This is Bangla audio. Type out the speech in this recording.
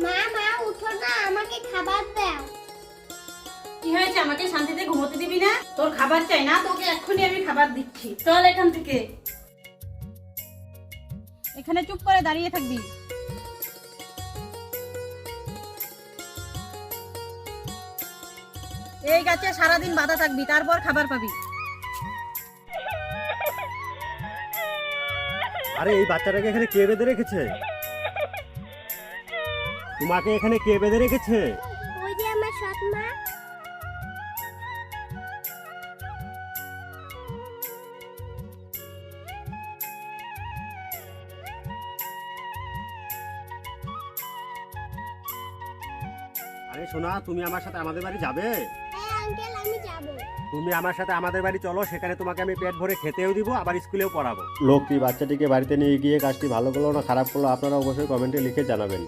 মা মা উঠো না, আমাকে খাবার দাও। কি হয়েছে? আমাকে শান্তিতে ঘুমোতে দিবি না? তোর খাবার চাই না? তোকে এক্ষুনি আমি খাবার দিচ্ছি। চল এখান থেকে। এখানে চুপ করে দাঁড়িয়ে থাকবি। এই গাছে সারাদিন বাঁধা থাকবি, তারপর খাবার পাবি। আরে এই বাচ্চাটাকে এখানে কে বেঁধে রেখেছে? তোমাকে এখানে কে বেঁধে রেখেছে? ওই যে আমার সৎ মা। আরে সোনা, তুমি আমার সাথে আমাদের বাড়ি যাবে? হ্যাঁ আঙ্কেল, আমি যাব। তুমি আমার সাথে আমাদের বাড়ি চলো, সেখানে তোমাকে আমি পেট ভরে খেতেও দিব, আবার স্কুলেও পড়াবো। লোকটি বাচ্চাটিকে বাড়িতে নিয়ে গিয়ে কাজটি ভালো করলো না খারাপ করলো আপনারা অবশ্যই কমেন্টে লিখে জানাবেন।